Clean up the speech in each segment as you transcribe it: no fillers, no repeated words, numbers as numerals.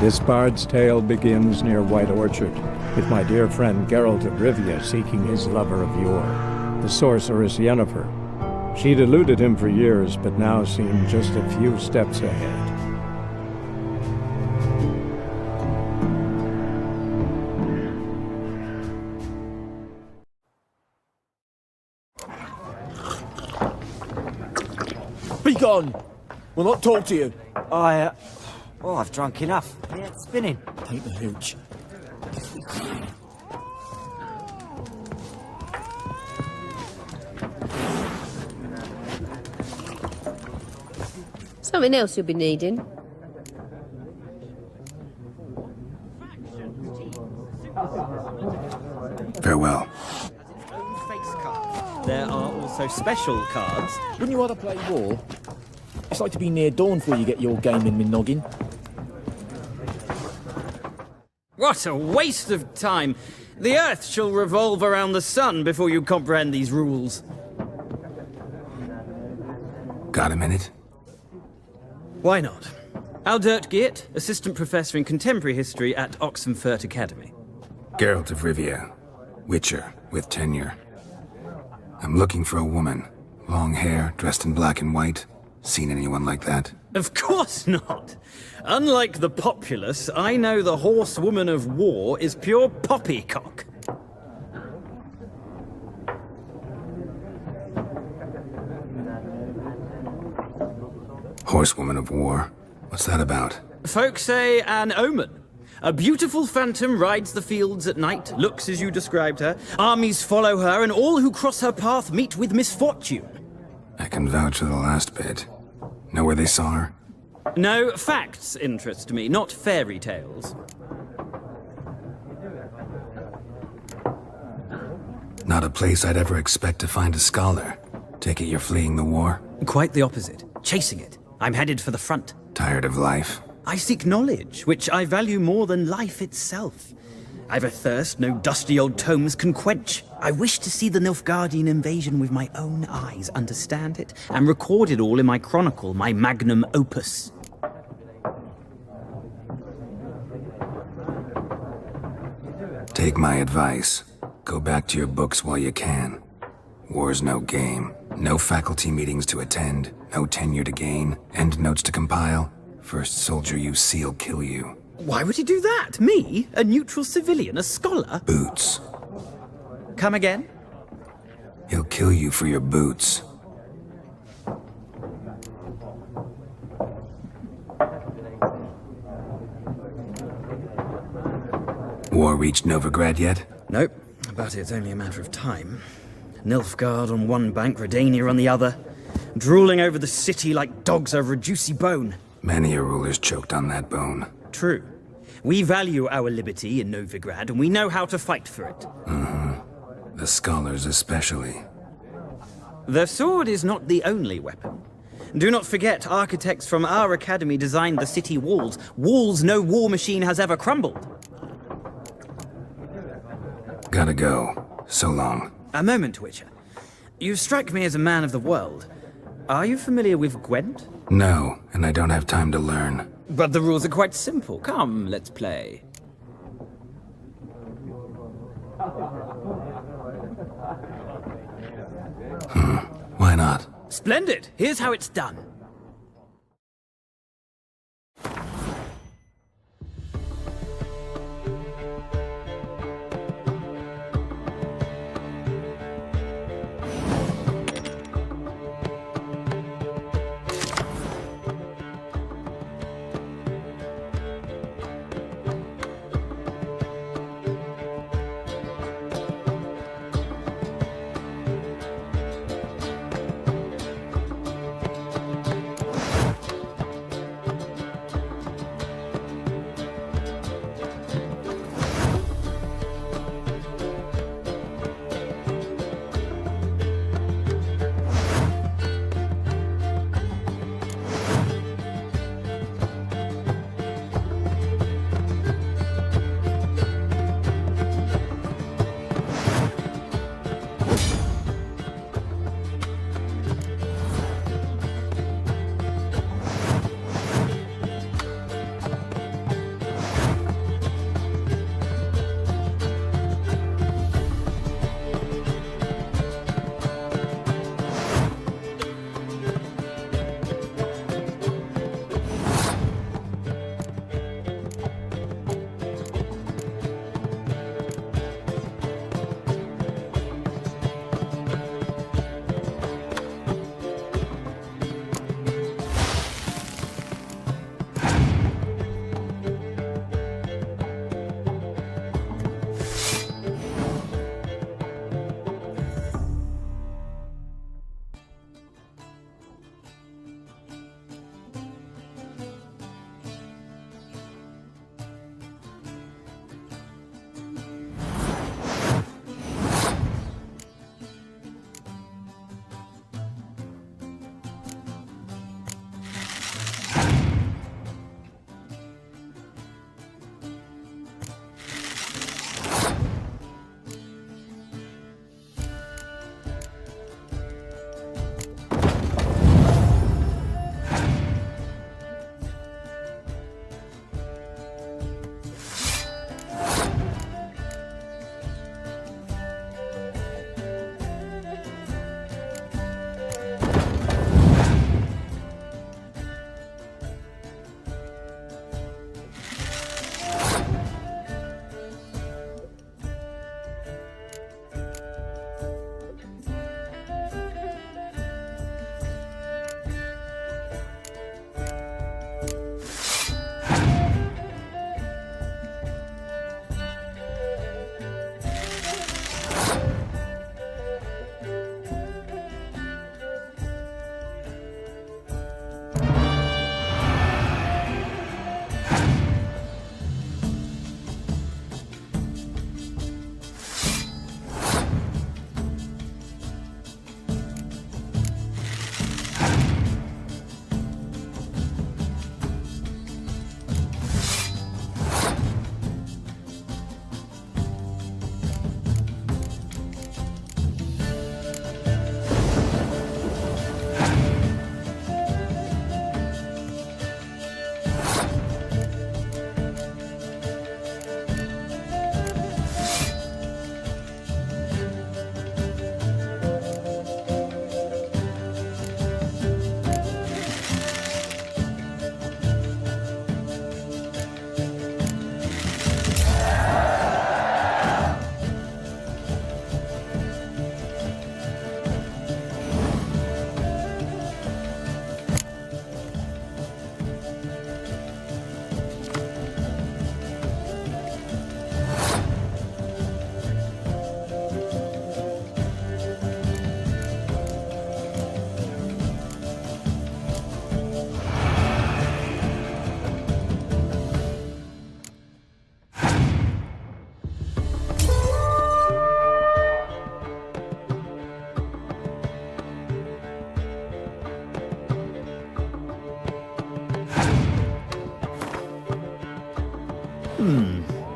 This bard's tale begins near White Orchard, with my dear friend Geralt of Rivia seeking his lover of yore, the sorceress Yennefer. She'd eluded him for years, but now seemed just a few steps ahead. Be gone! We'll not talk to you. Oh, I've drunk enough. Yeah, it's spinning. Take the hooch. Something else you'll be needing. Farewell. Face cards. There are also special cards. Wouldn't you rather play war? It's like to be near dawn before you get your game in my noggin. What a waste of time! The Earth shall revolve around the sun before you comprehend these rules. Got a minute? Why not? Aldert Geert, Assistant Professor in Contemporary History at Oxenfurt Academy. Geralt of Rivia. Witcher, with tenure. I'm looking for a woman. Long hair, dressed in black and white. Seen anyone like that? Of course not! Unlike the populace, I know the horsewoman of war is pure poppycock. Horsewoman of war. What's that about? Folk say an omen. A beautiful phantom rides the fields at night, looks as you described her. Armies follow her, and all who cross her path meet with misfortune. I can vouch for the last bit. Know where they saw her? No, facts interest me, not fairy tales. Not a place I'd ever expect to find a scholar. Take it you're fleeing the war? Quite the opposite. Chasing it. I'm headed for the front. Tired of life? I seek knowledge, which I value more than life itself. I've a thirst no dusty old tomes can quench. I wish to see the Nilfgaardian invasion with my own eyes, understand it, and record it all in my chronicle, my magnum opus. Take my advice. Go back to your books while you can. War's no game. No faculty meetings to attend. No tenure to gain. End notes to compile. First soldier you see'll kill you. Why would he do that? Me? A neutral civilian? A scholar? Boots. Come again? He'll kill you for your boots. War reached Novigrad yet? Nope, but it's only a matter of time. Nilfgaard on one bank, Redania on the other, drooling over the city like dogs over a juicy bone. Many a ruler's choked on that bone. True. We value our liberty in Novigrad, and we know how to fight for it. The scholars especially. The sword is not the only weapon. Do not forget, architects from our academy designed the city walls. Walls no war machine has ever crumbled. Gotta go. So long. A moment, Witcher. You strike me as a man of the world. Are you familiar with Gwent? No, and I don't have time to learn. But the rules are quite simple. Come, let's play. Why not? Splendid! Here's how it's done.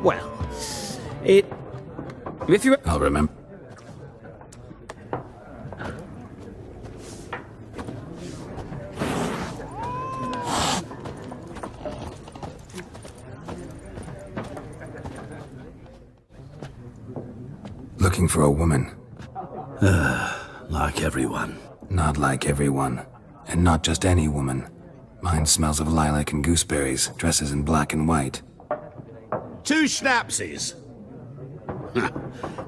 Well, if you... I'll remember. Looking for a woman. Like everyone. Not like everyone. And not just any woman. Mine smells of lilac and gooseberries, dresses in black and white. 2 schnapsies.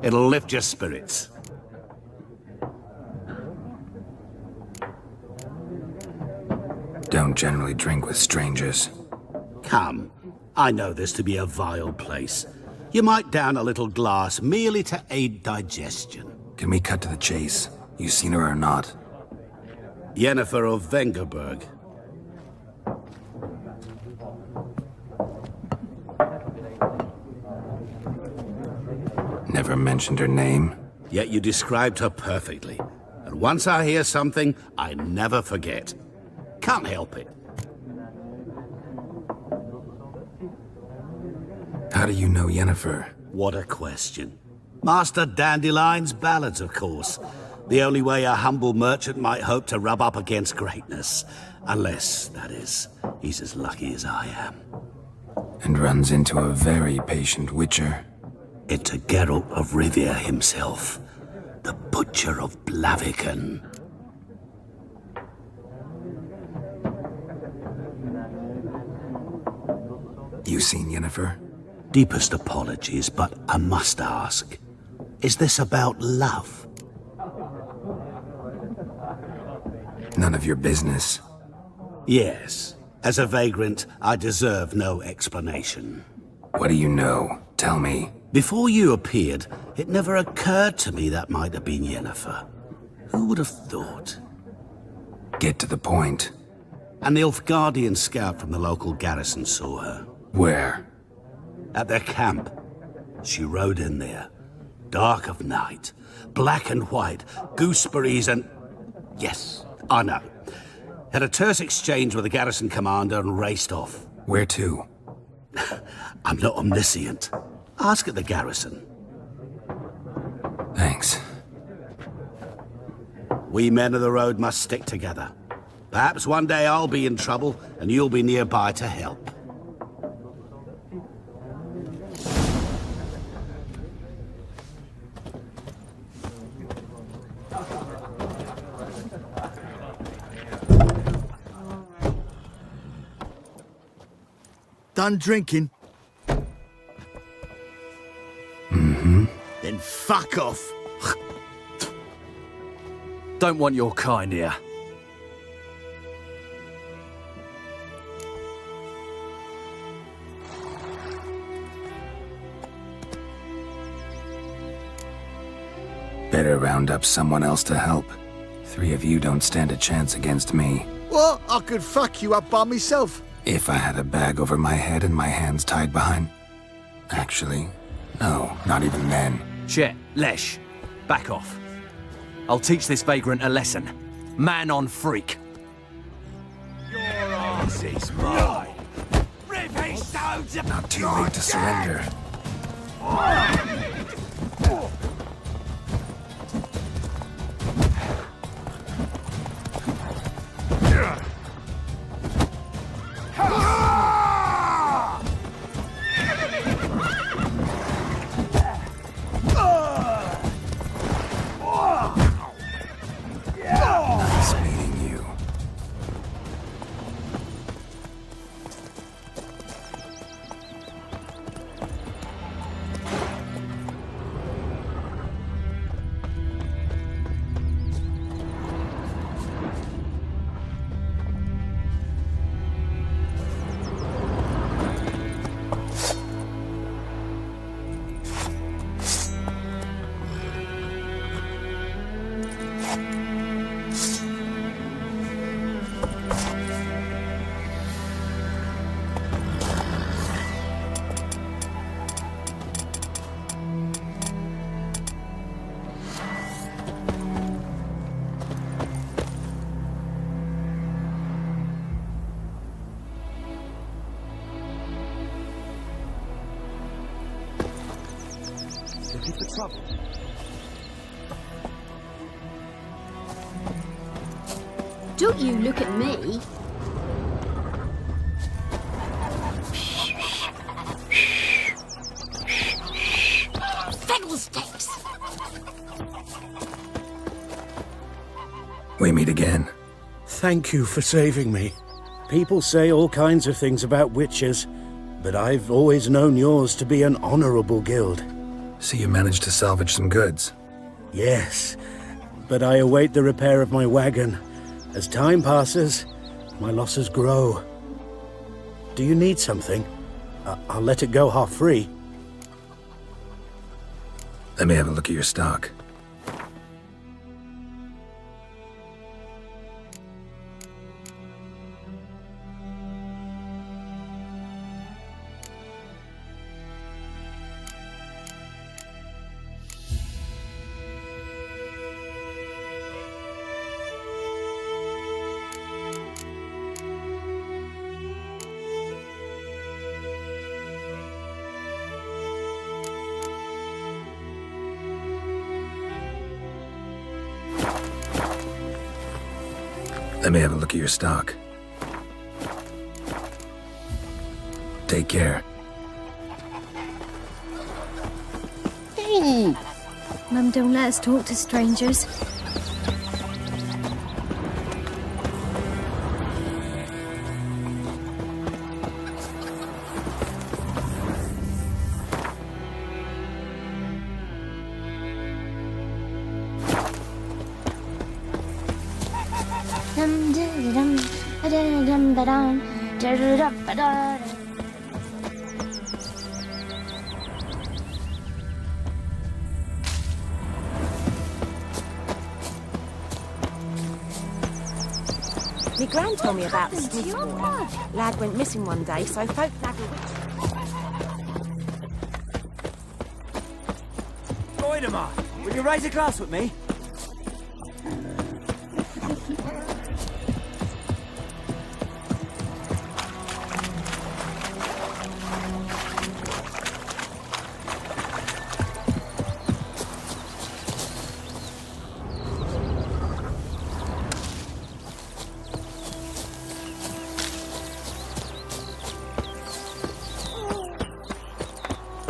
It'll lift your spirits. Don't generally drink with strangers. Come, I know this to be a vile place. You might down a little glass merely to aid digestion. Can we cut to the chase? You seen her or not? Yennefer of Vengerberg. Never mentioned her name? Yet you described her perfectly. And once I hear something, I never forget. Can't help it. How do you know Yennefer? What a question. Master Dandelion's ballads, of course. The only way a humble merchant might hope to rub up against greatness. Unless, that is, he's as lucky as I am. And runs into a very patient witcher. Into Geralt of Rivia himself. The Butcher of Blaviken. You seen Yennefer? Deepest apologies, but I must ask. Is this about love? None of your business. Yes. As a vagrant, I deserve no explanation. What do you know? Tell me. Before you appeared, it never occurred to me that might have been Yennefer. Who would have thought? Get to the point. An Nilfgaardian scout from the local garrison saw her. Where? At their camp. She rode in there. Dark of night. Black and white. Gooseberries and... Yes, I know. Had a terse exchange with the garrison commander and raced off. Where to? I'm not omniscient. Ask at the garrison. Thanks. We men of the road must stick together. Perhaps one day I'll be in trouble and you'll be nearby to help. Done drinking? Mm-hmm. Then fuck off. Don't want your kind here. Better round up someone else to help. 3 of you don't stand a chance against me. What? I could fuck you up by myself. If I had a bag over my head and my hands tied behind... Actually, no, not even then. Shit, Lesh. Back off. I'll teach this vagrant a lesson. Man on freak. Your arse is mine. Rip his stones apart. Not too late to surrender. Nice meeting you. trouble. Don't you look at me. Fiddlesticks! We meet again. Thank you for saving me. People say all kinds of things about witches, but I've always known yours to be an honorable guild. So you managed to salvage some goods. Yes, but I await the repair of my wagon. As time passes, my losses grow. Do you need something? I'll let it go half free. Let me have a look at your stock. Let me have a look at your stock. Take care. Mum, don't let us talk to strangers. My gran told me about the Smith's boy. Lad went missing one day, so folk nagged a witch. Goidemar, will you raise a glass with me?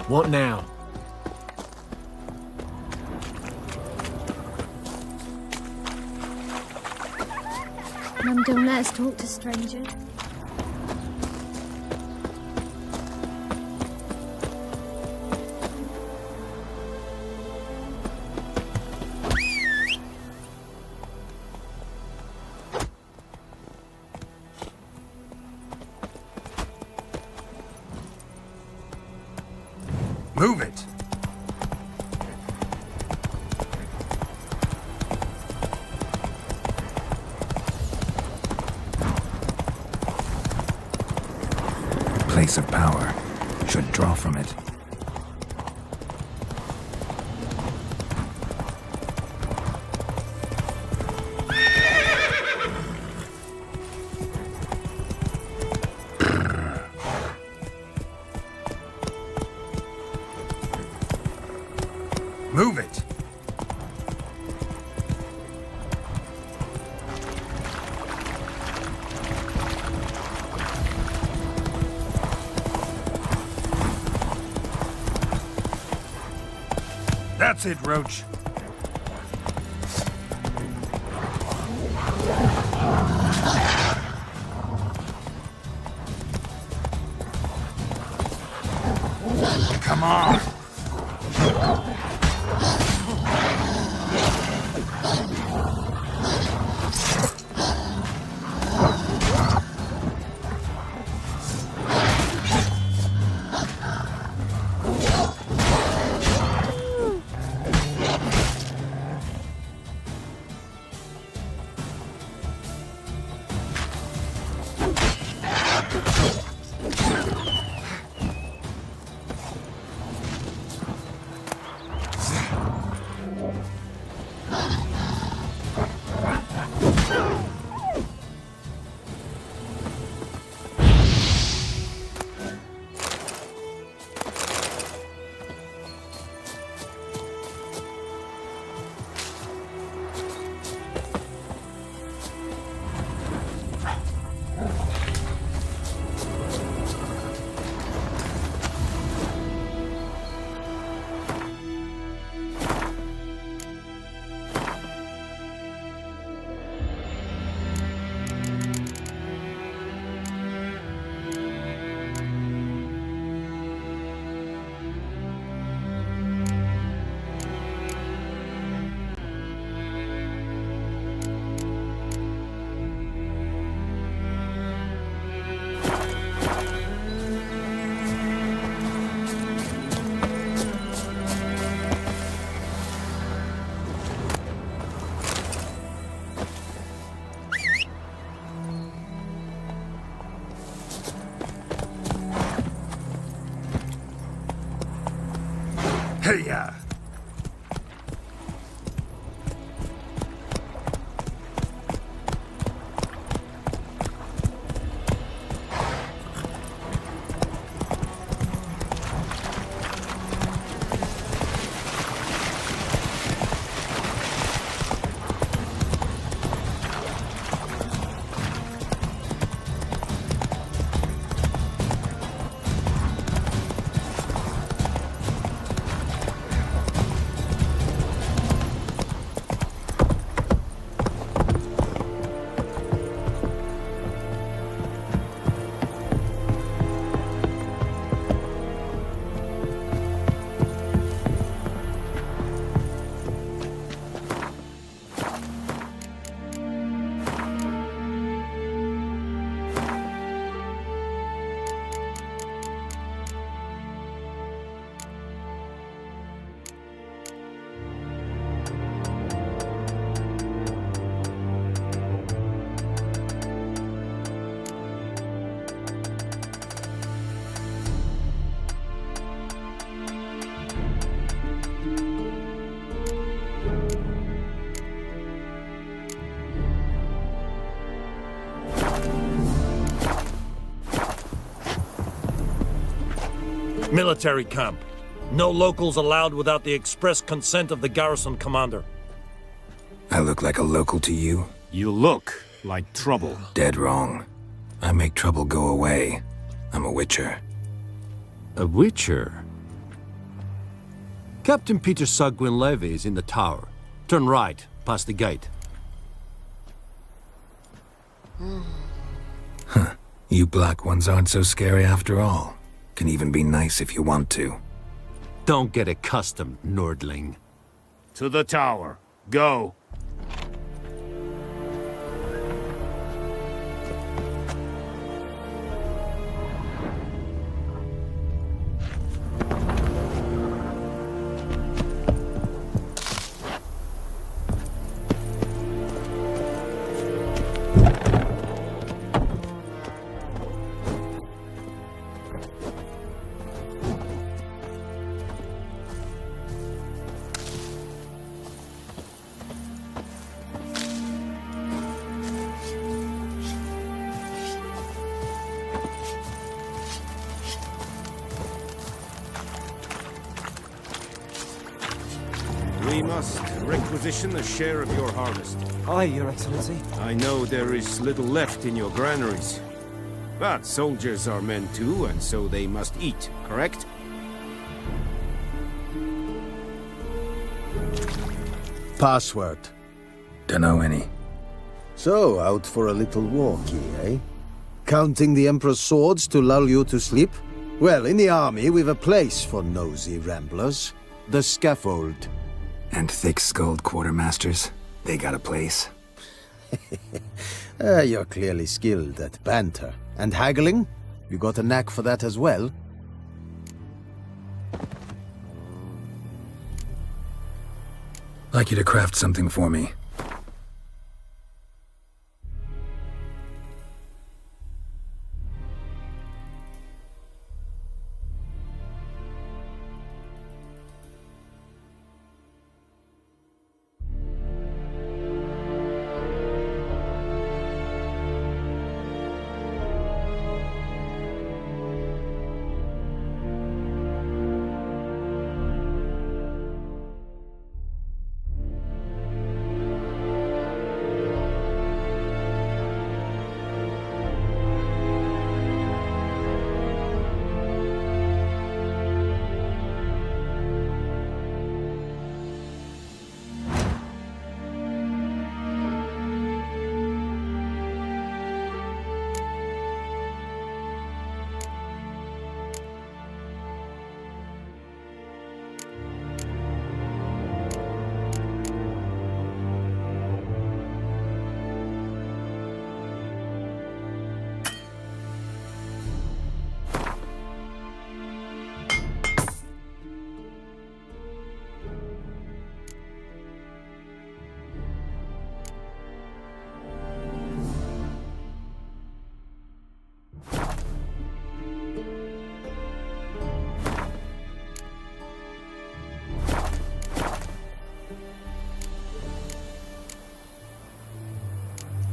What now? Mum, don't let us talk to strangers. Move it! Place of power. Should draw from it. Move it! That's it, Roach. Come on! Military camp. No locals allowed without the express consent of the garrison commander. I look like a local to you? You look like trouble. Dead wrong. I make trouble go away. I'm a witcher. A witcher? Captain Peter Sagwin Levy is in the tower. Turn right, past the gate. Huh. You black ones aren't so scary after all. Can even be nice if you want to. Don't get accustomed, Nordling. To the tower. Go. We must requisition a share of your harvest. Aye, Your Excellency. I know there is little left in your granaries. But soldiers are men too, and so they must eat, correct? Password. Dunno any. So, out for a little walk, eh? Counting the Emperor's swords to lull you to sleep? Well, in the army, we've a place for nosy ramblers. The scaffold. And thick-skulled quartermasters? They got a place? You're clearly skilled at banter. And haggling? You got a knack for that as well? Like you to craft something for me.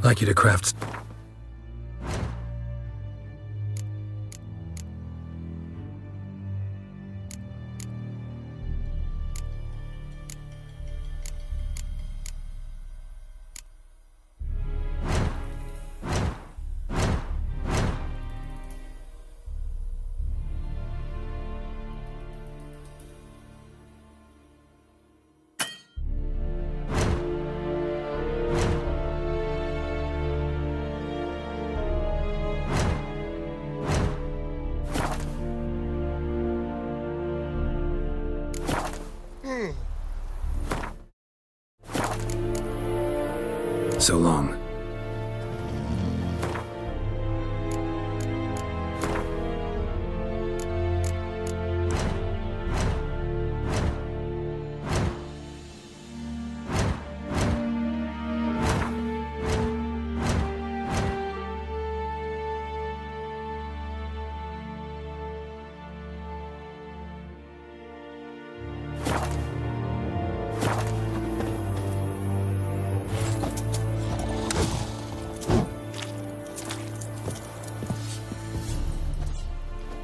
Like you to craft... So long.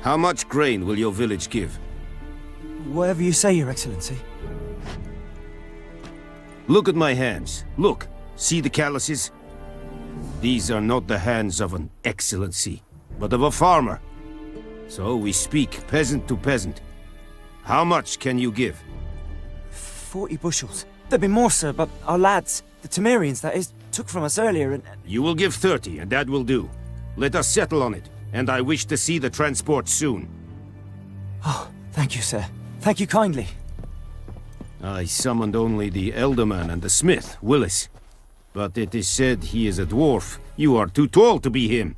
How much grain will your village give? Whatever you say, Your Excellency. Look at my hands. Look. See the calluses? These are not the hands of an excellency, but of a farmer. So we speak peasant to peasant. How much can you give? 40 bushels. There'd be more, sir, but our lads, the Temerians, that is, took from us earlier and... You will give 30, and that will do. Let us settle on it, and I wish to see the transport soon. Oh, thank you, sir. Thank you kindly. I summoned only the Elderman and the smith, Willis. But it is said he is a dwarf. You are too tall to be him.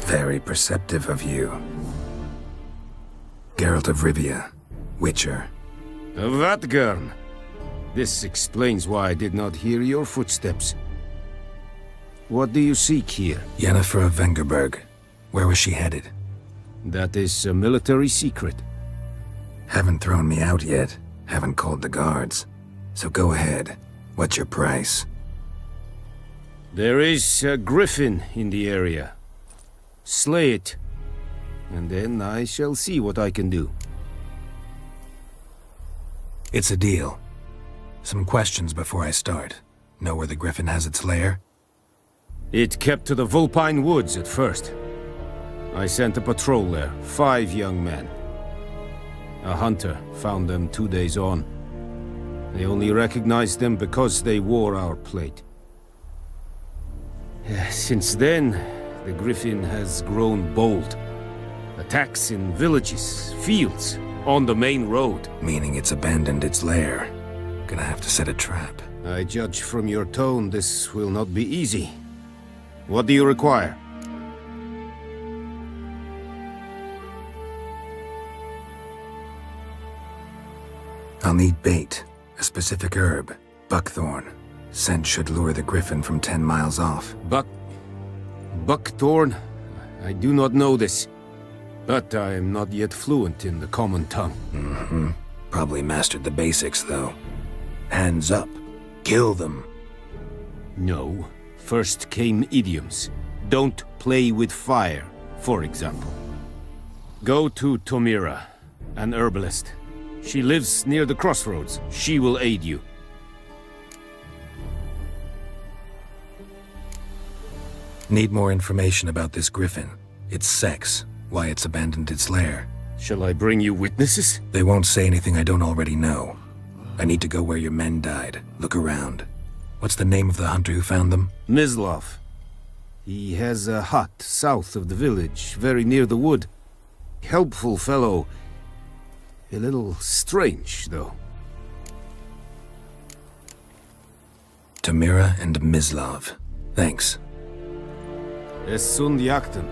Very perceptive of you. Geralt of Rivia, Witcher. Vatgern. This explains why I did not hear your footsteps. What do you seek here? Yennefer of Vengerberg. Where was she headed? That is a military secret. Haven't thrown me out yet. Haven't called the guards. So go ahead. What's your price? There is a griffin in the area. Slay it, and then I shall see what I can do. It's a deal. Some questions before I start. Know where the griffin has its lair? It kept to the Vulpine Woods at first. I sent a patrol there, 5 young men. A hunter found them 2 days on. They only recognized them because they wore our plate. Since then, the griffin has grown bold. Attacks in villages, fields, on the main road. Meaning it's abandoned its lair. Gonna have to set a trap. I judge from your tone this will not be easy. What do you require? I'll need bait, a specific herb, buckthorn. Scent should lure the griffin from 10 miles off. Buckthorn? I do not know this. But I am not yet fluent in the common tongue. Mm-hmm. Probably mastered the basics, though. Hands up. Kill them. No. First came idioms. Don't play with fire, for example. Go to Tomira, an herbalist. She lives near the crossroads. She will aid you. Need more information about this griffin. Its sex, why it's abandoned its lair. Shall I bring you witnesses? They won't say anything I don't already know. I need to go where your men died. Look around. What's the name of the hunter who found them? Mislav. He has a hut south of the village, very near the wood. Helpful fellow. A little strange, though. Tamira and Mislav. Thanks. Es sunt jagten.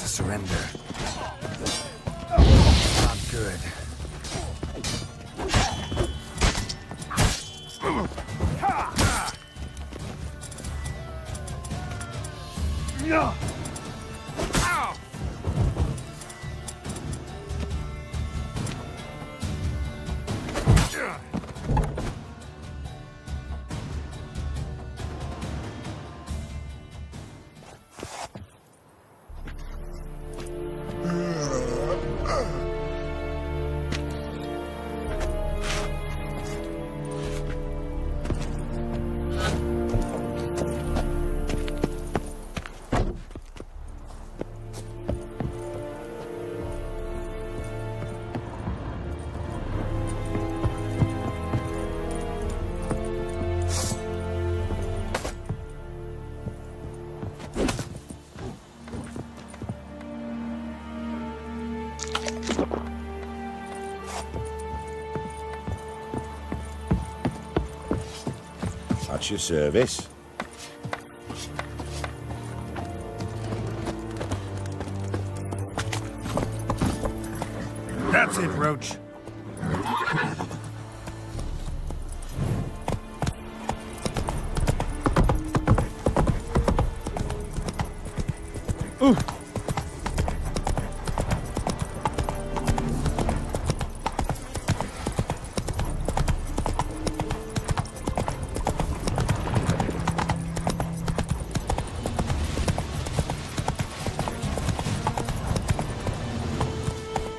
surrender. Not good. At your service. That's it, Roach.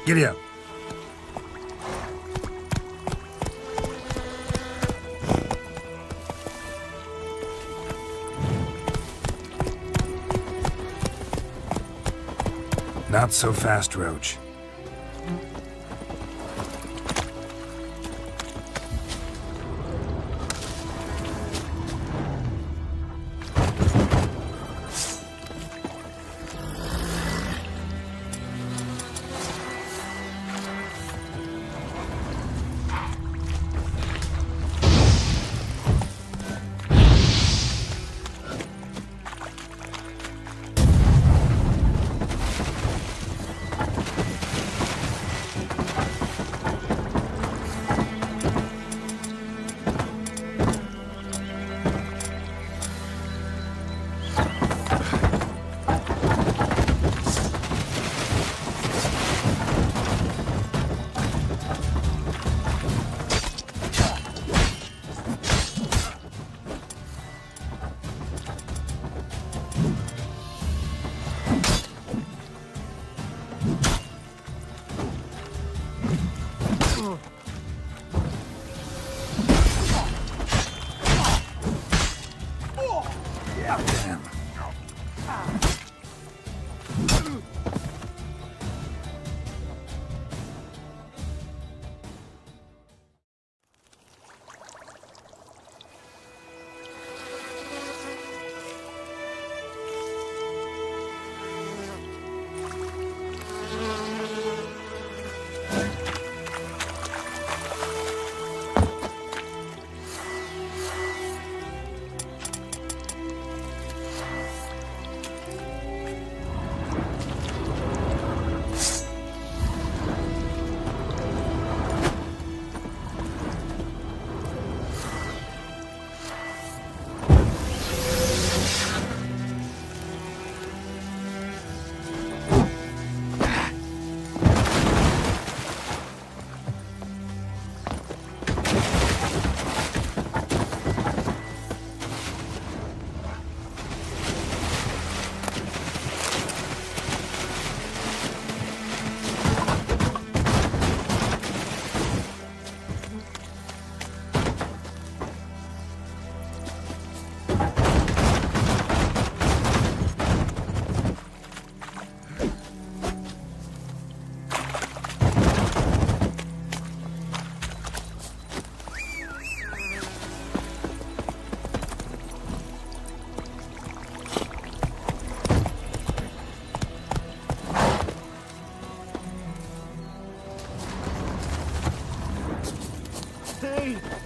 Giddy up. Not so fast, Roach.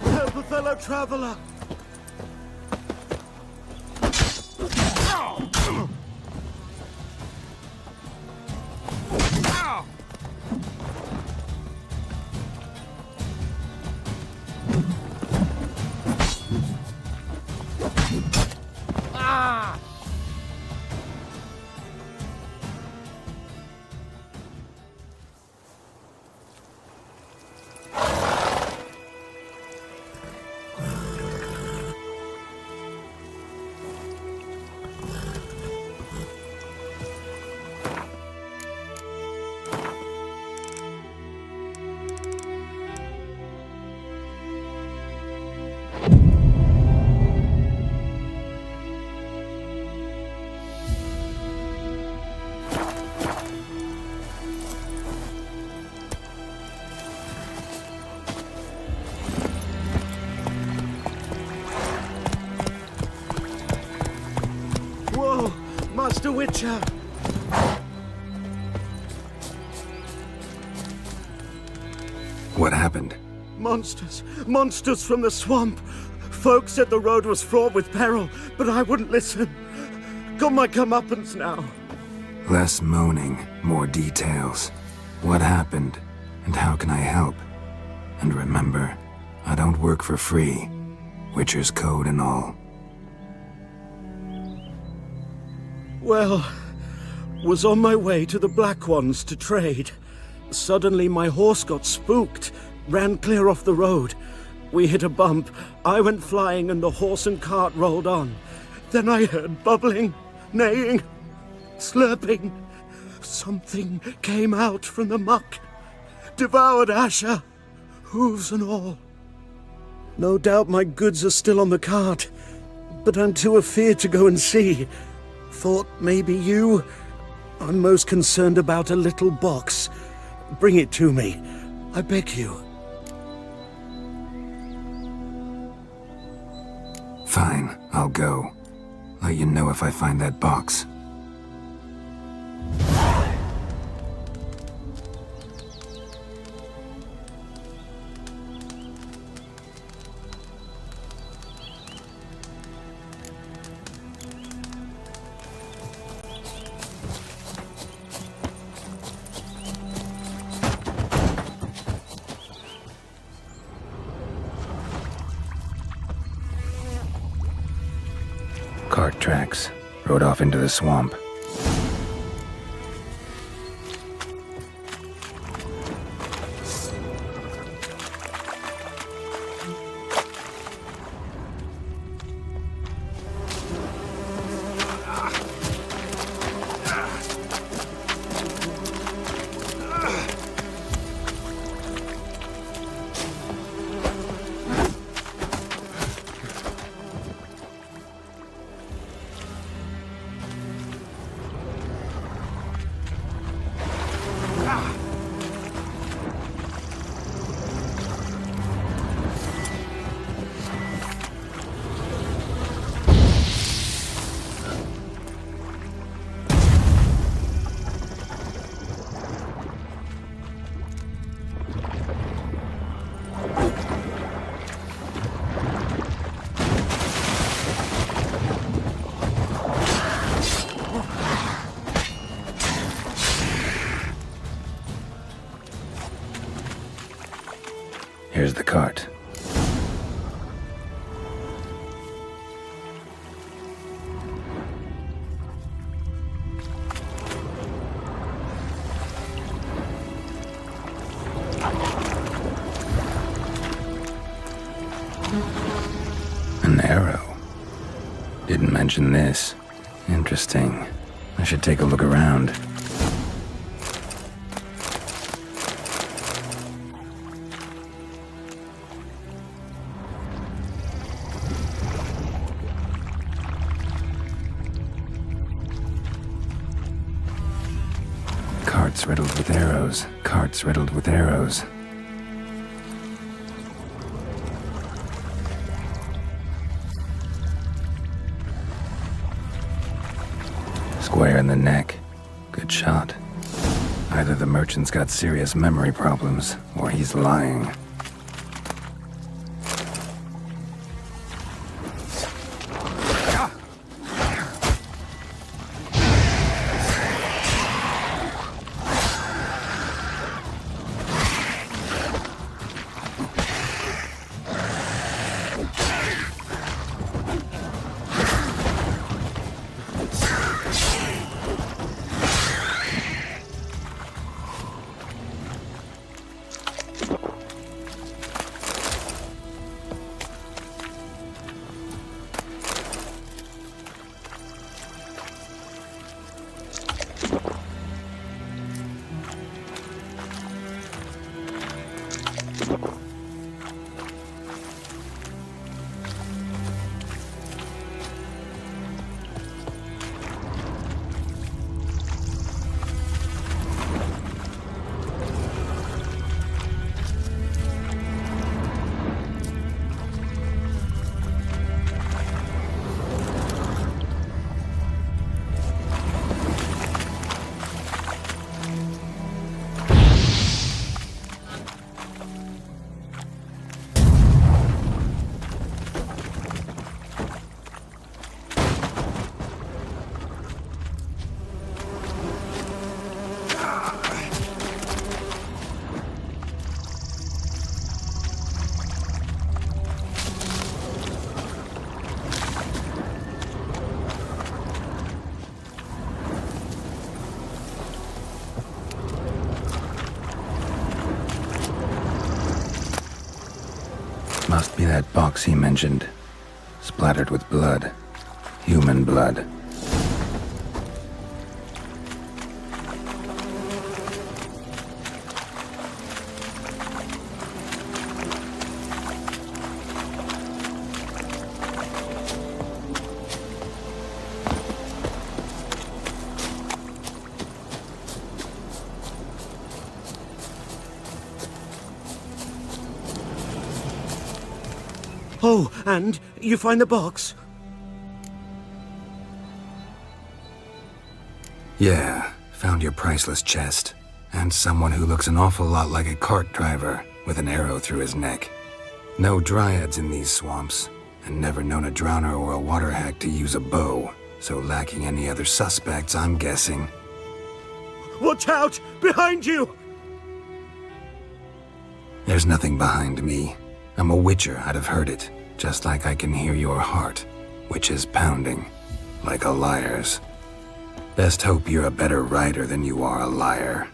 Help a fellow traveler! Master Witcher! What happened? Monsters! Monsters from the swamp! Folk said the road was fraught with peril, but I wouldn't listen. Got my comeuppance now. Less moaning, more details. What happened, and how can I help? And remember, I don't work for free. Witcher's code and all. Well, was on my way to the Black Ones to trade. Suddenly my horse got spooked, ran clear off the road. We hit a bump, I went flying and the horse and cart rolled on. Then I heard bubbling, neighing, slurping. Something came out from the muck, devoured Asher, hooves and all. No doubt my goods are still on the cart, but I'm too afeard to go and see. Thought maybe you? I'm most concerned about a little box. Bring it to me, I beg you. Fine, I'll go. Let you know if I find that box. Cart tracks. Rode off into the swamp. Here's the cart. An arrow. Didn't mention this. Interesting. I should take a look around. Carts riddled with arrows. Carts riddled with arrows. Square in the neck. Good shot. Either the merchant's got serious memory problems, or he's lying. That box he mentioned, splattered with blood. Human blood. Oh, and you find the box? Yeah, found your priceless chest. And someone who looks an awful lot like a cart driver, with an arrow through his neck. No dryads in these swamps, and never known a drowner or a water hack to use a bow, so lacking any other suspects, I'm guessing. Watch out! Behind you! There's nothing behind me. I'm a witcher, I'd have heard it. Just like I can hear your heart, which is pounding, like a liar's. Best hope you're a better writer than you are a liar.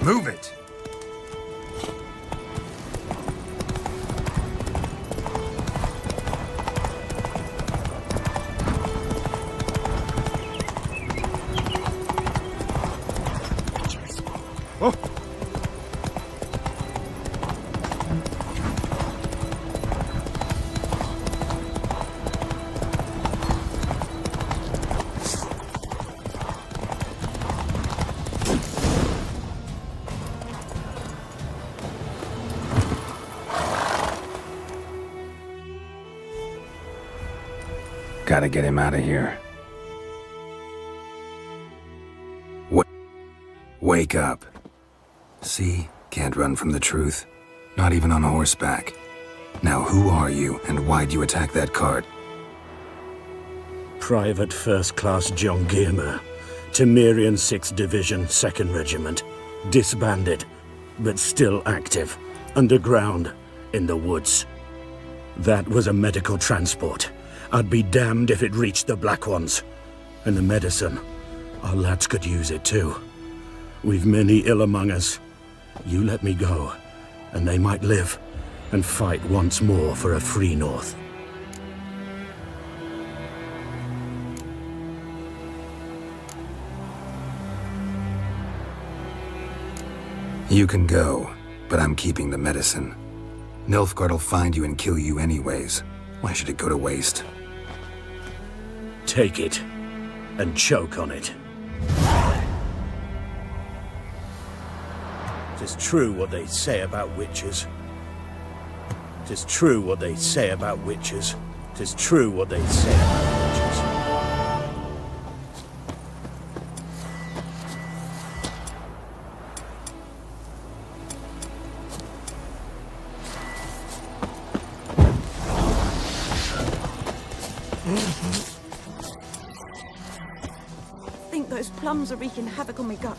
Move it! Oh. Gotta get him out of here. Wake up. See? Can't run from the truth. Not even on horseback. Now who are you, and why'd you attack that cart? Private First Class John Giermer, Temerian 6th Division, 2nd Regiment. Disbanded, but still active. Underground, in the woods. That was a medical transport. I'd be damned if it reached the Black Ones. And the medicine, our lads could use it too. We've many ill among us. You let me go, and they might live, and fight once more for a free North. You can go, but I'm keeping the medicine. Nilfgaard'll find you and kill you anyways. Why should it go to waste? Take it, and choke on it. Tis true what they say about witches. Tis true what they say about witches. Tis true what they say about witches. I think those plums are wreaking havoc on my gut.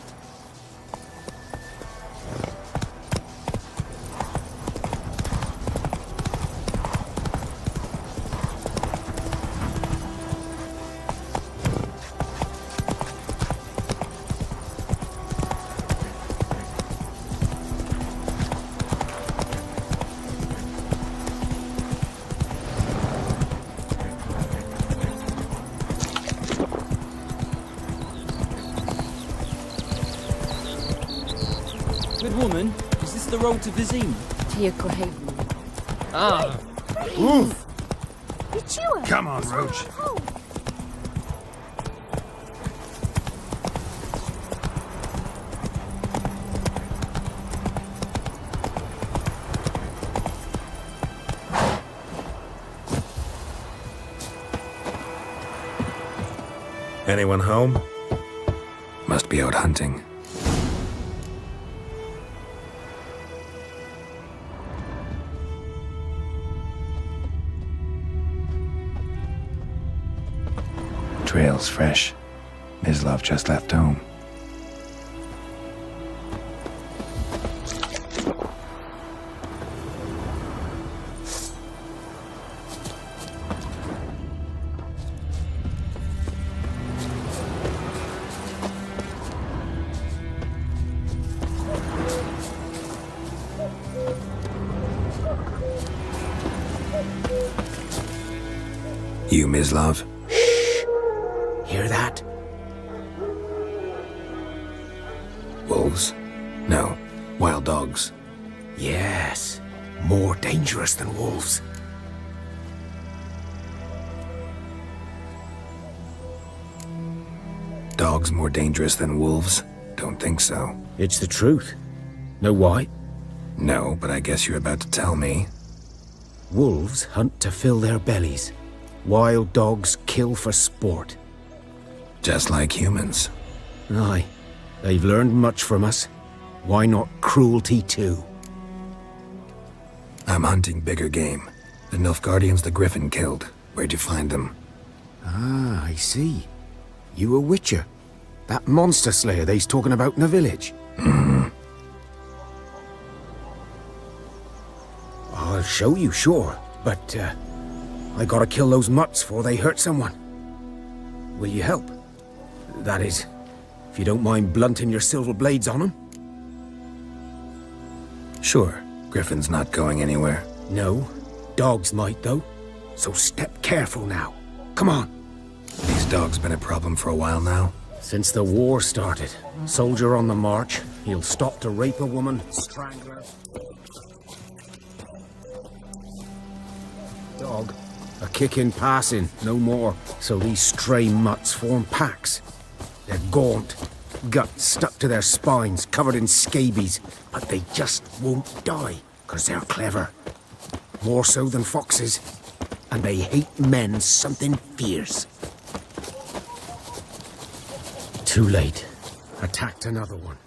Good woman, is this the road to Vizim? Ah! Move! It's you! Come on, Roach. Anyone home? Must be out hunting. Trail's fresh. Mislav just left home. You, Mislav? Hear that? Wolves? No, wild dogs. Yes. More dangerous than wolves. Dogs more dangerous than wolves? Don't think so. It's the truth. Know why? No, but I guess you're about to tell me. Wolves hunt to fill their bellies. Wild dogs kill for sport. Just like humans. Aye. They've learned much from us. Why not cruelty too? I'm hunting bigger game. The Nilfgaardians the Griffin killed. Where'd you find them? Ah, I see. You a witcher. That monster slayer they's talking about in the village. I'll show you, sure. But, I gotta kill those mutts before they hurt someone. Will you help? That is, if you don't mind blunting your silver blades on them. Sure. Griffin's not going anywhere. No. Dogs might, though. So step careful now. Come on. These dogs been a problem for a while now? Since the war started. Soldier on the march. He'll stop to rape a woman, strangle her. Dog. A kick in passing, no more. So these stray mutts form packs. They're gaunt. Guts stuck to their spines, covered in scabies. But they just won't die, 'cause they're clever. More so than foxes. And they hate men something fierce. Too late. Attacked another one.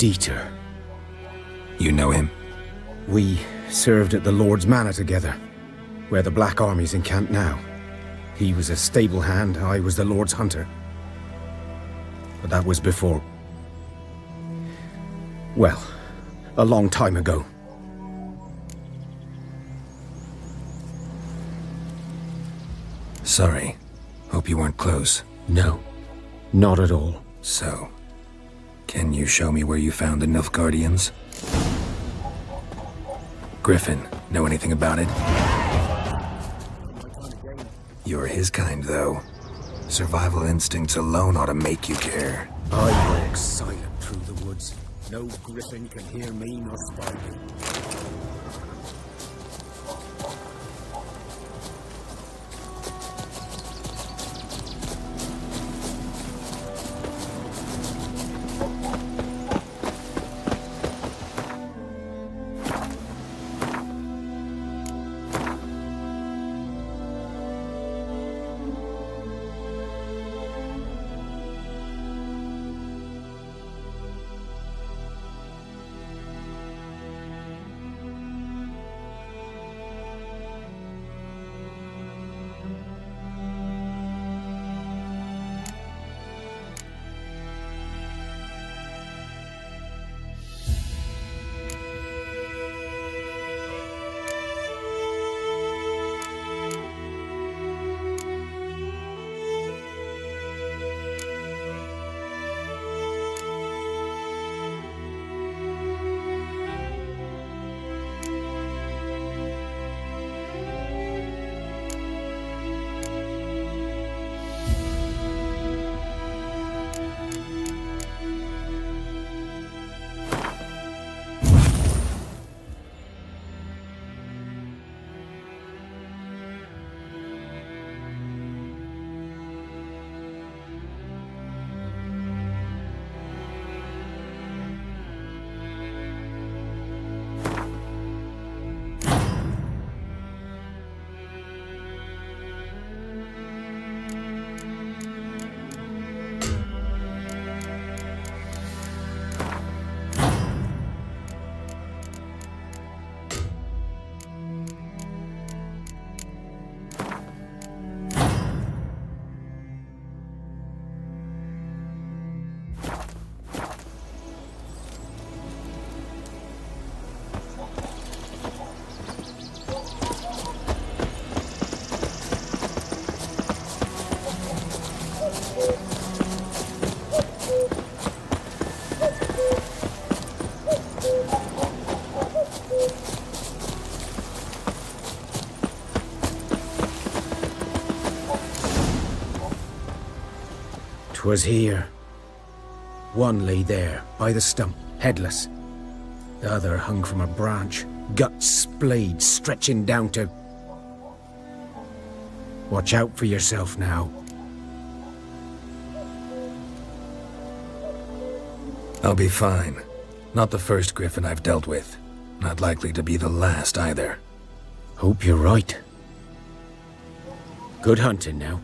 Dieter. You know him? We served at the Lord's Manor together, where the Black Army's encamped now. He was a stable hand, I was the Lord's hunter. But that was before... well, a long time ago. Sorry. Hope you weren't close. No, not at all. So, can you show me where you found the Nilfgaardians? Griffin, know anything about it? You're his kind, though. Survival instincts alone ought to make you care. I walk silent through the woods. No griffin can hear me nor spy me. 'Twas here. One lay there, by the stump, headless. The other hung from a branch, guts splayed, stretching down to... Watch out for yourself now. I'll be fine. Not the first griffin I've dealt with. Not likely to be the last either. Hope you're right. Good hunting now.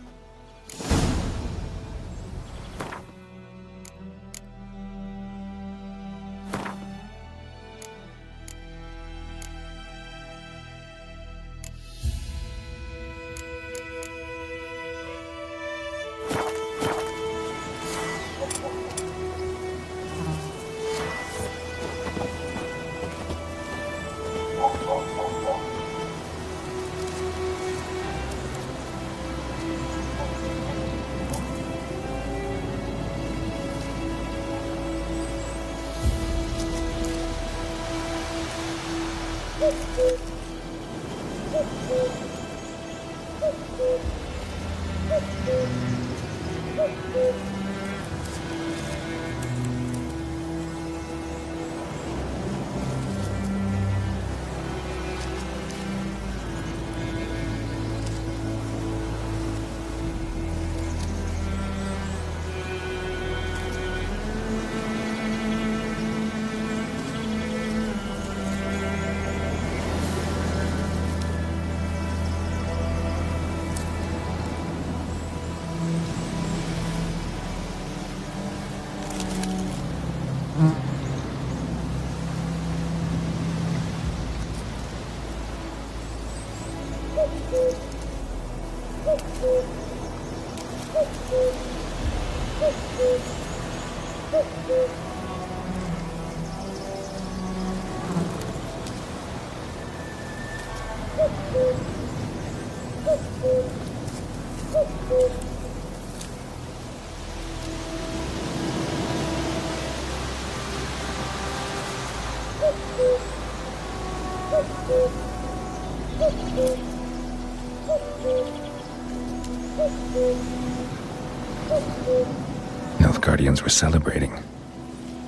Nilfgaardians were celebrating.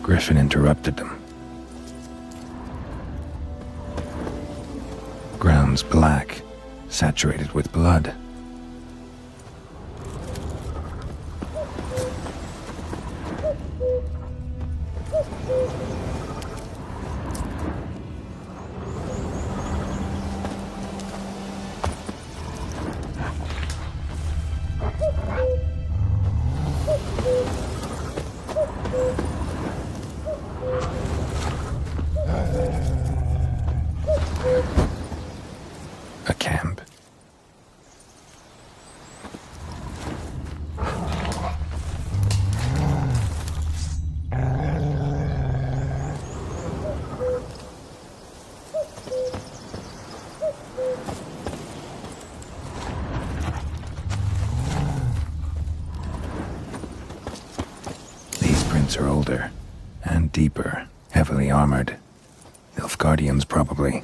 Griffin interrupted them. Ground's black, saturated with blood. A camp. These prints are older and deeper, heavily armored. Nilfgaardians, probably.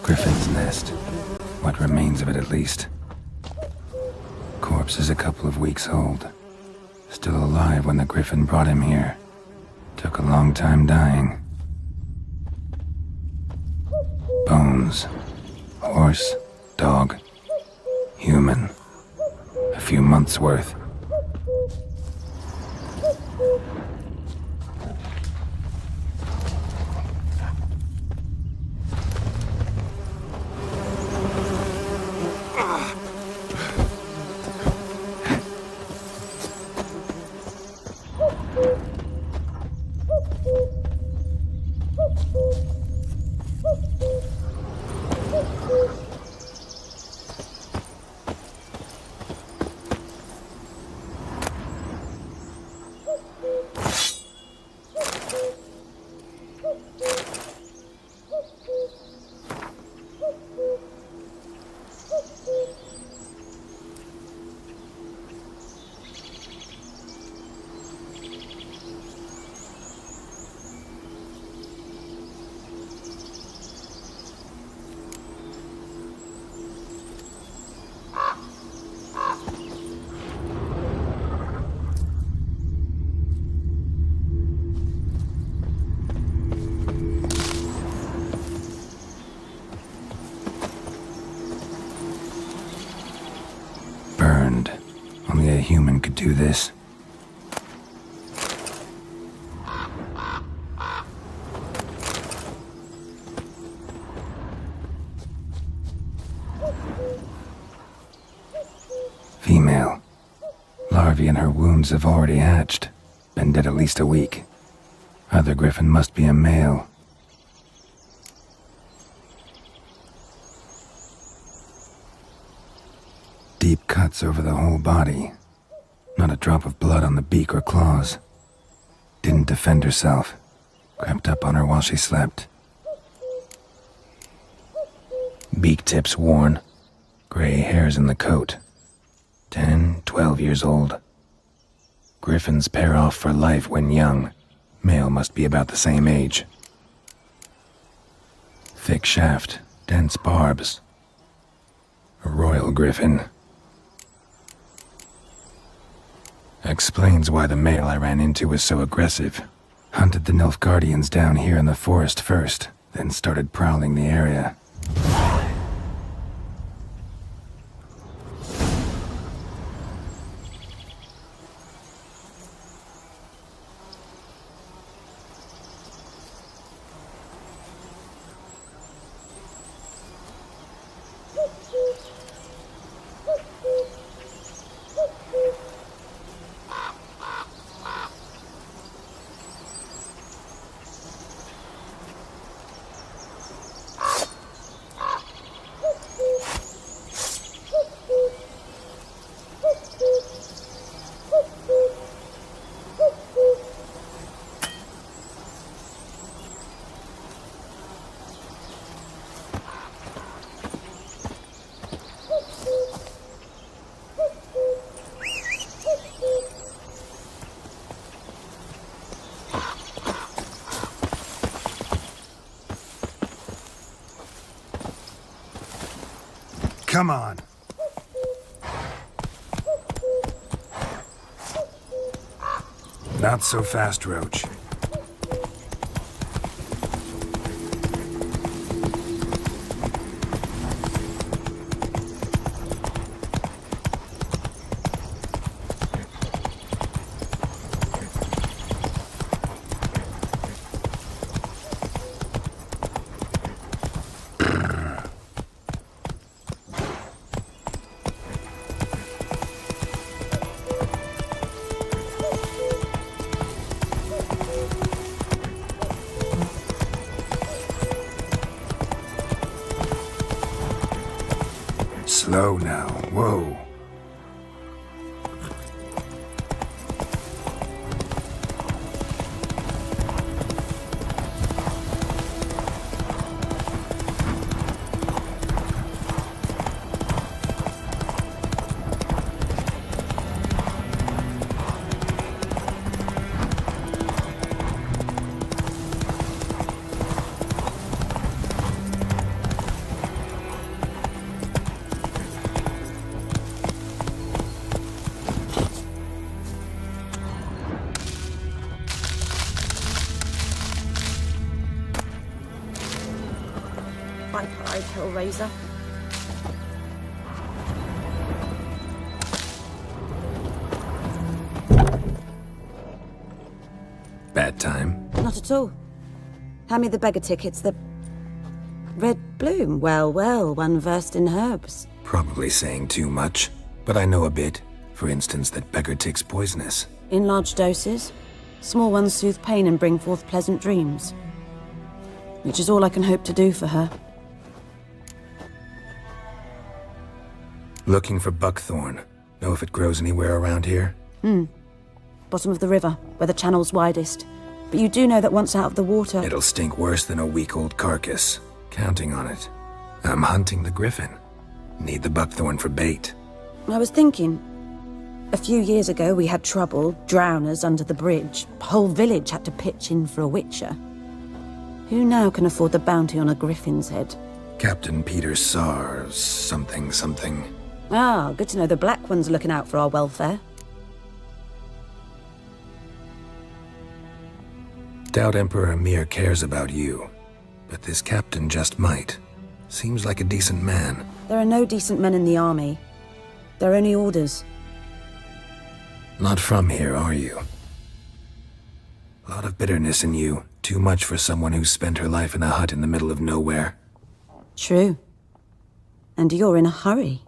Griffin's nest. What remains of it, at least. Corpse is a couple of weeks old. Still alive when the Griffin brought him here. Took a long time dying. Bones. Horse. Dog. Human. A few months' worth. Burned. Only a human could do this. Female. Larvae in her wounds have already hatched. Been dead at least a week. Other griffin must be a male. Deep cuts over the whole body. Not a drop of blood on the beak or claws. Didn't defend herself. Crept up on her while she slept. Beak tips worn. Gray hairs in the coat. 10, 12 years old. Griffins pair off for life when young. Male must be about the same age. Thick shaft, dense barbs. A royal griffin. Explains why the male I ran into was so aggressive. Hunted the Nilfgaardians down here in the forest first, then started prowling the area. Come on. Not so fast, Roach. Slow now. Whoa. Bye, Hellraiser. Bad time? Not at all. Hand me the beggar tickets, the... Red bloom. Well, well, one versed in herbs. Probably saying too much, but I know a bit. For instance, that beggar tick's poisonous. In large doses. Small ones soothe pain and bring forth pleasant dreams. Which is all I can hope to do for her. Looking for buckthorn. Know if it grows anywhere around here? Bottom of the river, where the channel's widest. But you do know that once out of the water... It'll stink worse than a week-old carcass. Counting on it. I'm hunting the griffin. Need the buckthorn for bait. I was thinking... A few years ago we had trouble, drowners under the bridge. Whole village had to pitch in for a witcher. Who now can afford the bounty on a griffin's head? Captain Peter Sar... something. Ah, good to know the Black One's looking out for our welfare. Doubt Emperor Emir cares about you. But this captain just might. Seems like a decent man. There are no decent men in the army. There are only orders. Not from here, are you? A lot of bitterness in you. Too much for someone who's spent her life in a hut in the middle of nowhere. True. And you're in a hurry.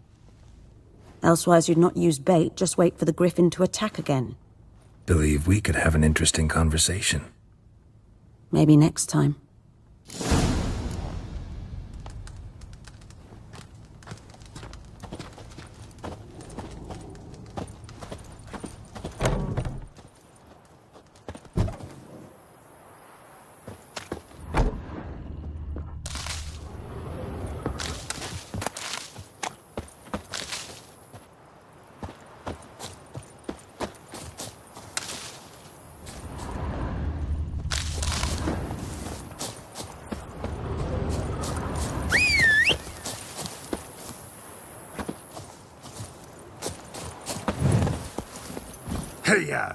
Elsewise you'd not use bait, just wait for the griffin to attack again. Believe we could have an interesting conversation. Maybe next time. Hey-ya!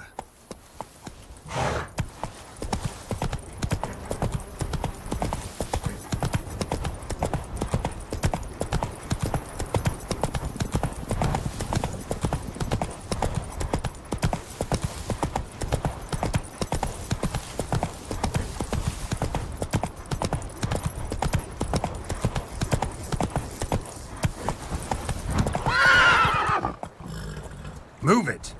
Move it!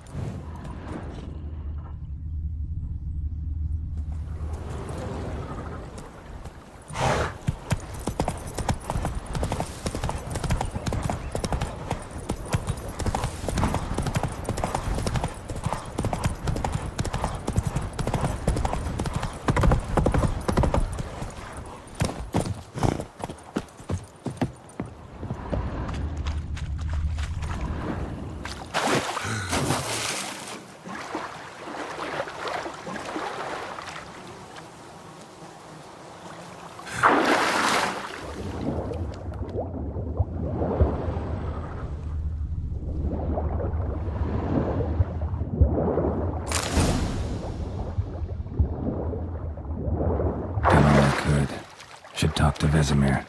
Should talk to Vesemir.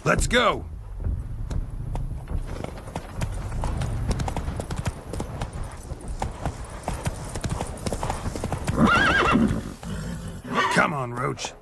Let's go! Come on, Roach.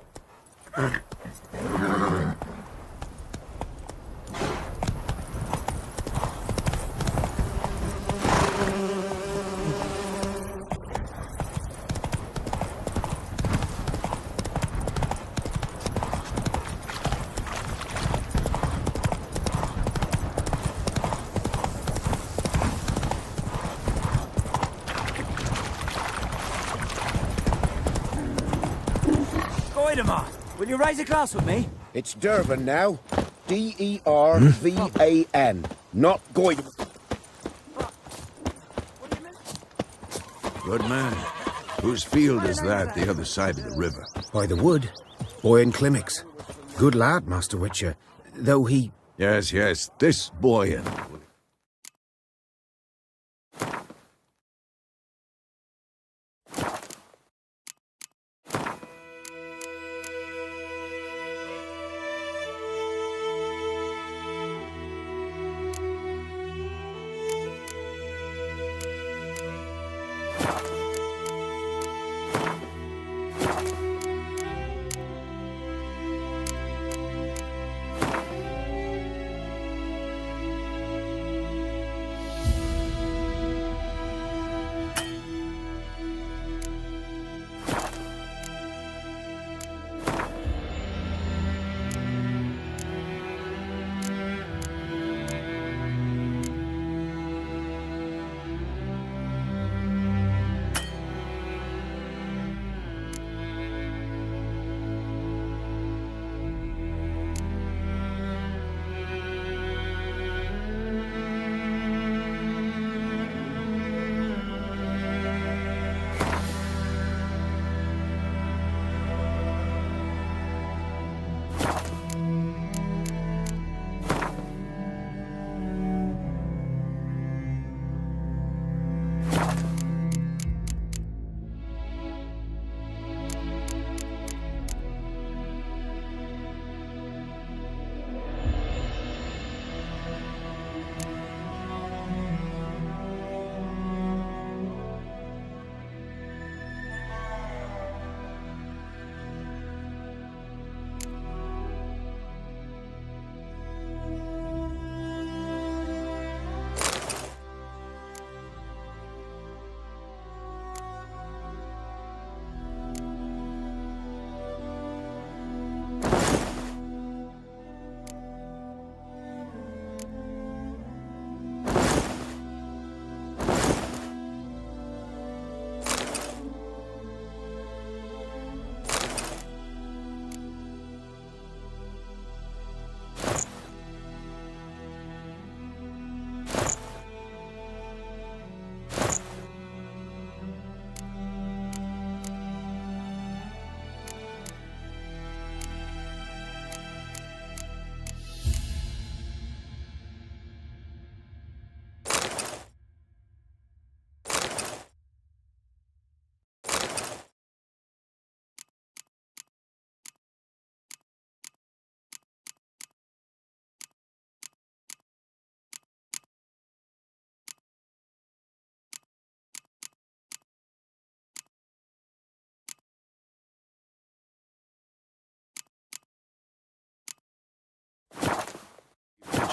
Will you raise a glass with me? It's Durban now. D-E-R-V-A-N. Not Goid. Good man. Whose field is that, the other side of the river? By the wood. Boyan Klimmix. Good lad, Master Witcher. Though he... Yes, yes, this Boyan.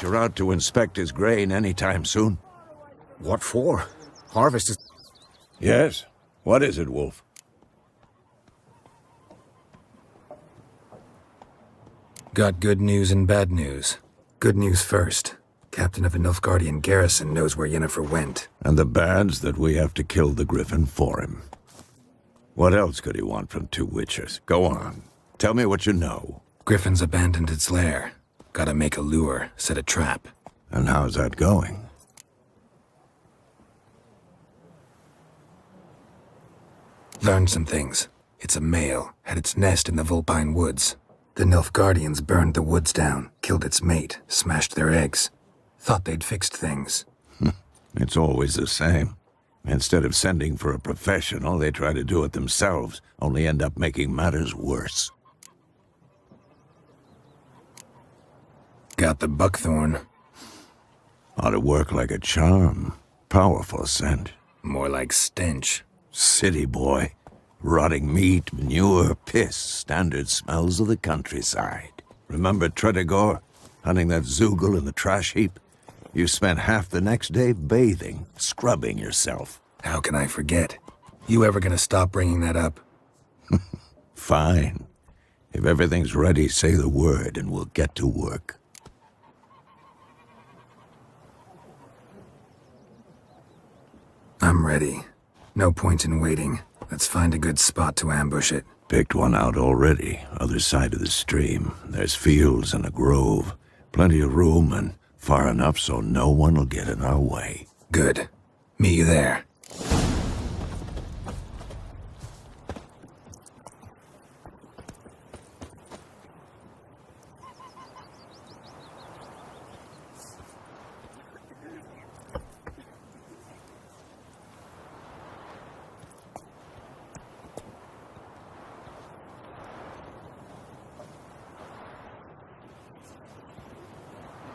You're out to inspect his grain anytime soon? What for? Harvest is... Yes. What is it, Wolf? Got good news and bad news. Good news first. Captain of a Nilfgaardian garrison knows where Yennefer went. And the bad's that we have to kill the Griffin for him. What else could he want from two witches? Go on. Tell me what you know. Griffin's abandoned its lair. Gotta make a lure, set a trap. And how's that going? Learned some things. It's a male, had its nest in the Vulpine Woods. The Nilfgaardians burned the woods down, killed its mate, smashed their eggs. Thought they'd fixed things. It's always the same. Instead of sending for a professional, they try to do it themselves, only end up making matters worse. Got the buckthorn. Ought to work like a charm. Powerful scent. More like stench. City boy. Rotting meat, manure, piss. Standard smells of the countryside. Remember Tredegor? Hunting that Zoogle in the trash heap? You spent half the next day bathing, scrubbing yourself. How can I forget? You ever gonna stop bringing that up? Fine. If everything's ready, say the word and we'll get to work. I'm ready. No point in waiting. Let's find a good spot to ambush it. Picked one out already, other side of the stream. There's fields and a grove. Plenty of room and far enough so no one will get in our way. Good. Meet you there.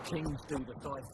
Kings do the diving.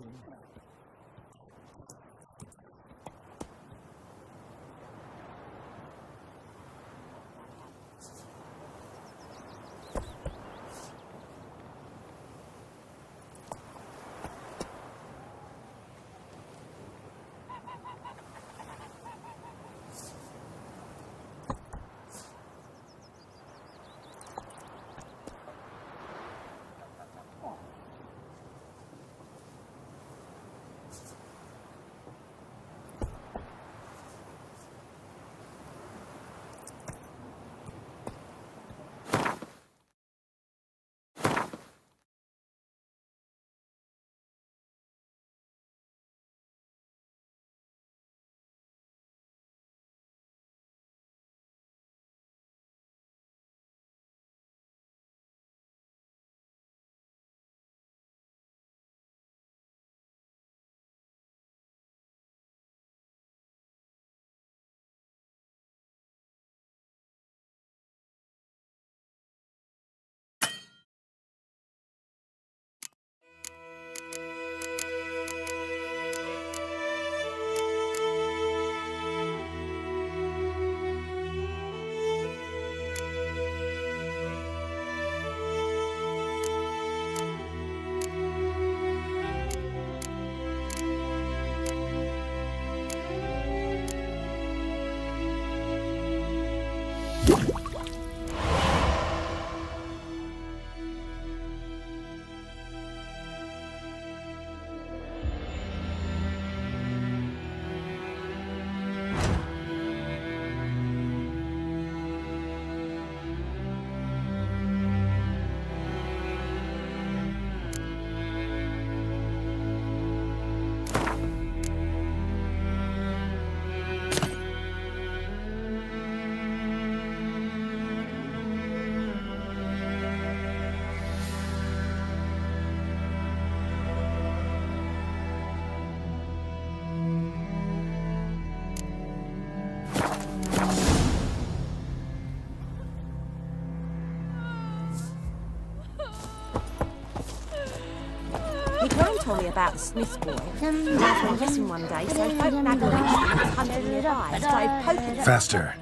Told me about the Smith boy. I was missing one day, so folk nagged was hunting nearby. Started poking. Faster.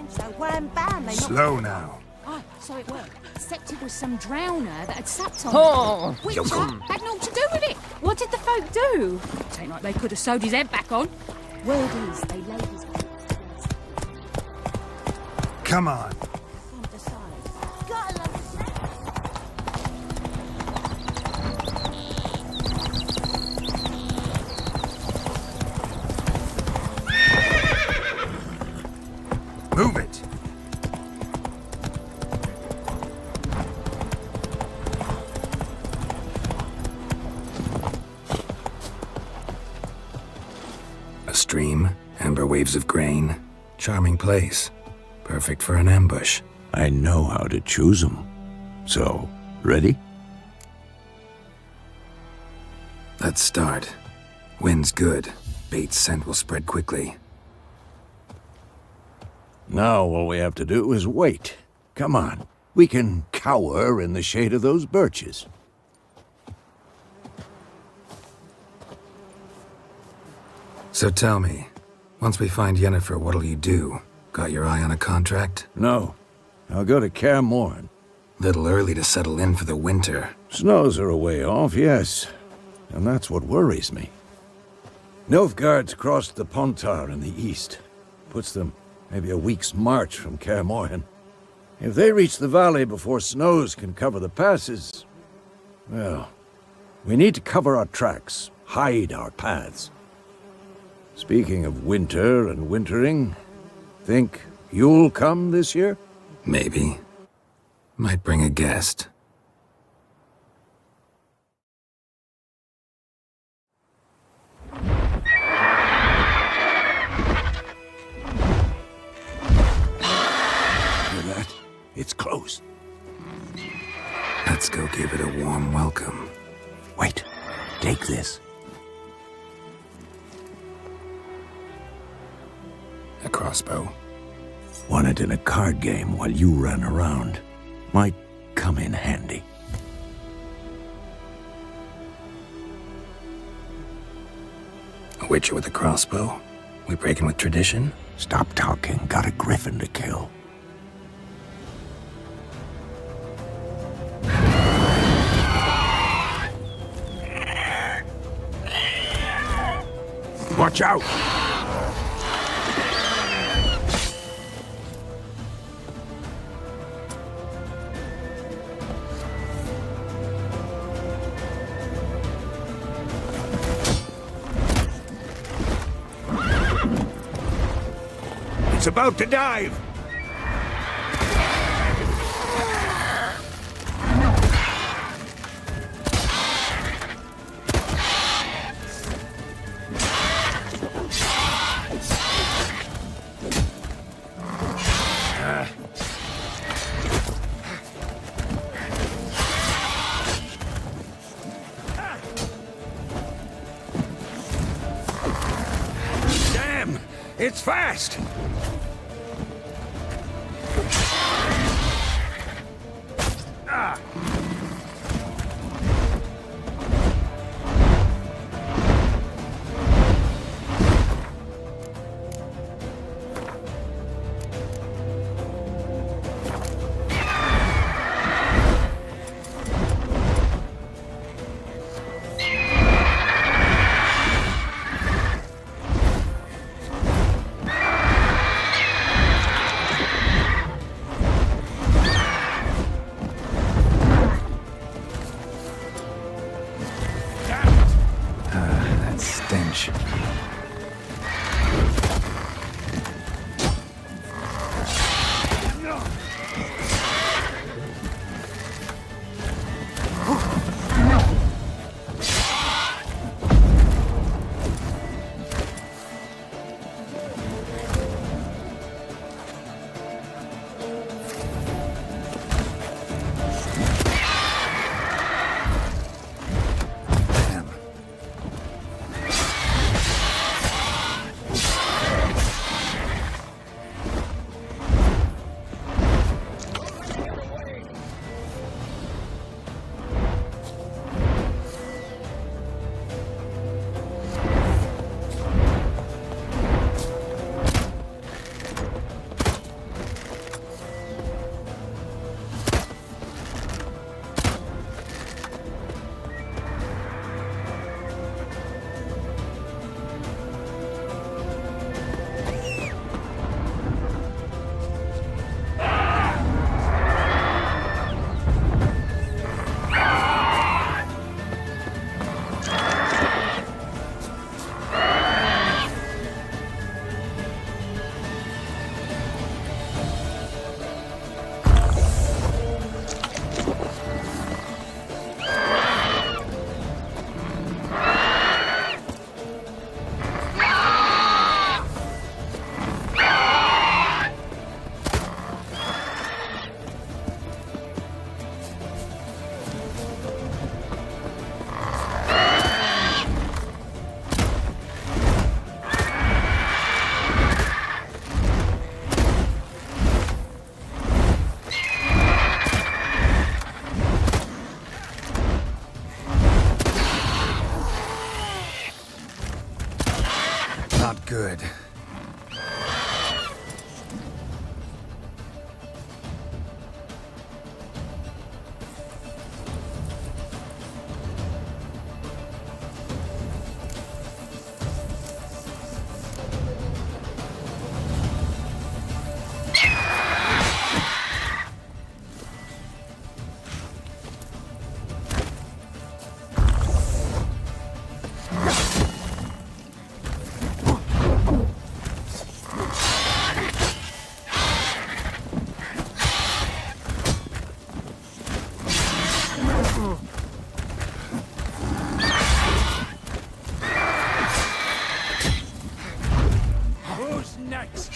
So wham bam, they Slow now. Oh, so it worked. Except it was some drowner that had sapped on Oh, it. Which had naught to do with it. What did the folk do? It ain't like they could have sewed his head back on. Word is, they laid his head. Come on. Move it! A stream, amber waves of grain. Charming place. Perfect for an ambush. I know how to choose them. So, ready? Let's start. Wind's good. Bait's scent will spread quickly. Now all we have to do is wait. Come on. We can cower in the shade of those birches. So tell me, once we find Yennefer, what'll you do? Got your eye on a contract? No. I'll go to Kaer Morhen. Little early to settle in for the winter. Snows are a way off, yes. And that's what worries me. Nilfgaard's crossed the Pontar in the east. Puts them maybe a week's march from Kaer Morhen. If they reach the valley before snows can cover the passes, well, we need to cover our tracks, hide our paths. Speaking of winter and wintering, think you'll come this year? Maybe. Might bring a guest. Hear that? It's close. Let's go give it a warm welcome. Wait, take this. A crossbow. Won it in a card game while you ran around. Might come in handy. A witcher with a crossbow? We breaking with tradition? Stop talking. Got a griffin to kill. Watch out! It's about to dive! Damn! It's fast! Yikes!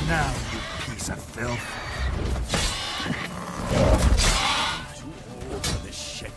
Now, you piece of filth. Too old for this shit.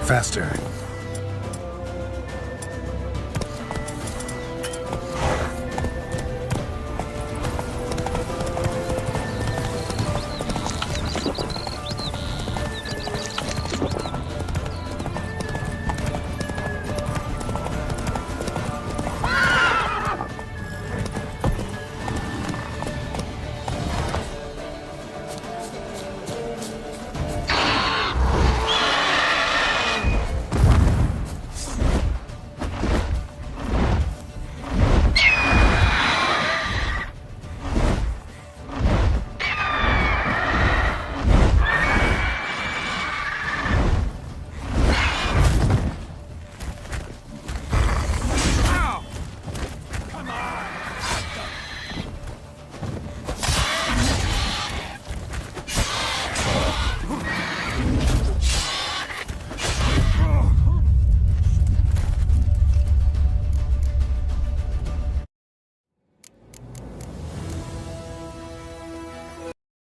Faster.